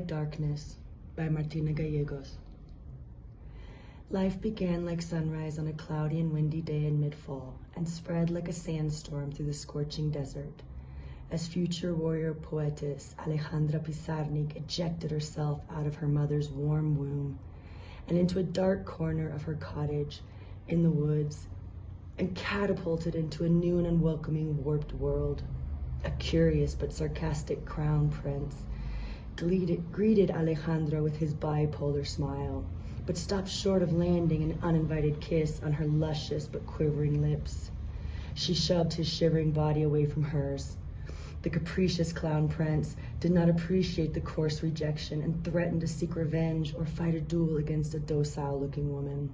Like Darkness by Martina Gallegos. Life began like sunrise on a cloudy and windy day in mid-fall and spread like a sandstorm through the scorching desert as future warrior poetess Alejandra Pizarnik ejected herself out of her mother's warm womb and into a dark corner of her cottage in the woods and catapulted into a new and unwelcoming warped world. A curious but sarcastic crown prince greeted Alejandra with his bipolar smile, but stopped short of landing an uninvited kiss on her luscious but quivering lips. She shoved his shivering body away from hers. The capricious clown prince did not appreciate the coarse rejection and threatened to seek revenge or fight a duel against a docile-looking woman.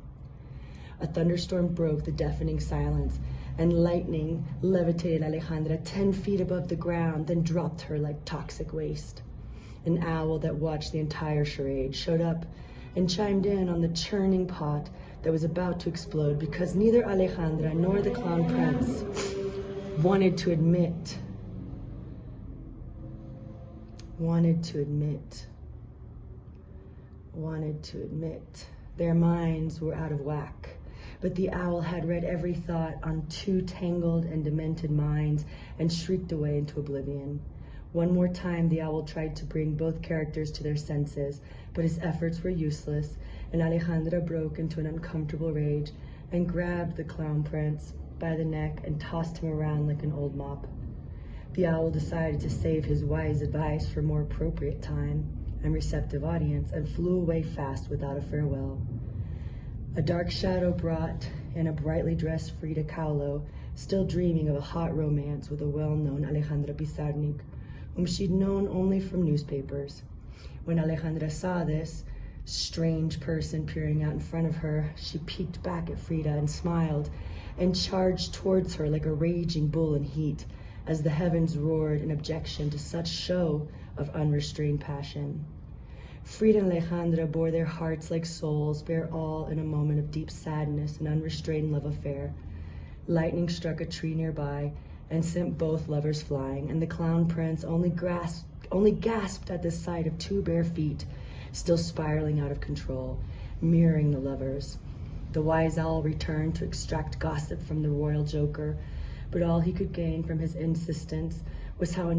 A thunderstorm broke the deafening silence, and lightning levitated Alejandra 10 feet above the ground, then dropped her like toxic waste. An owl that watched the entire charade showed up and chimed in on the churning pot that was about to explode because neither Alejandra nor the clown prince wanted to admit their minds were out of whack. But the owl had read every thought on two tangled and demented minds and shrieked away into oblivion. One more time, the owl tried to bring both characters to their senses, but his efforts were useless, and Alejandra broke into an uncomfortable rage and grabbed the clown prince by the neck and tossed him around like an old mop. The owl decided to save his wise advice for a more appropriate time and receptive audience and flew away fast without a farewell. A dark shadow brought in a brightly dressed Frida Kahlo, still dreaming of a hot romance with a well-known Alejandra Pizarnik, whom she'd known only from newspapers. When Alejandra saw this strange person peering out in front of her, she peeked back at Frida and smiled and charged towards her like a raging bull in heat as the heavens roared in objection to such show of unrestrained passion. Frida and Alejandra bore their hearts like souls, bare all in a moment of deep sadness and unrestrained love affair. Lightning struck a tree nearby and sent both lovers flying, and the clown prince only gasped at the sight of two bare feet, still spiraling out of control, mirroring the lovers. The wise owl returned to extract gossip from the royal joker, but all he could gain from his insistence was how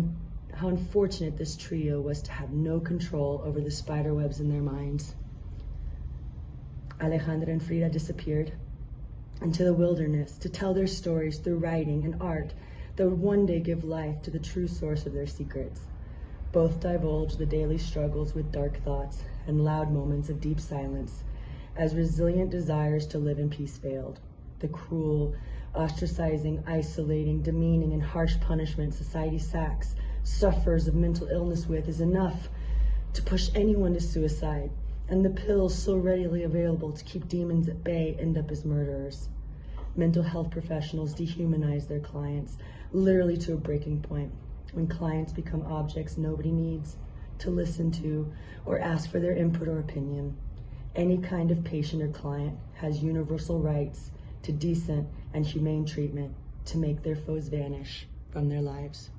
unfortunate this trio was to have no control over the spiderwebs in their minds. Alejandra and Frida disappeared into the wilderness to tell their stories through writing and art that would one day give life to the true source of their secrets. Both divulged the daily struggles with dark thoughts and loud moments of deep silence as resilient desires to live in peace failed. The cruel, ostracizing, isolating, demeaning, and harsh punishment society suffers of mental illness with is enough to push anyone to suicide, and the pills so readily available to keep demons at bay end up as murderers. Mental health professionals dehumanize their clients, literally to a breaking point, when clients become objects nobody needs to listen to or ask for their input or opinion. Any kind of patient or client has universal rights to decent and humane treatment to make their foes vanish from their lives.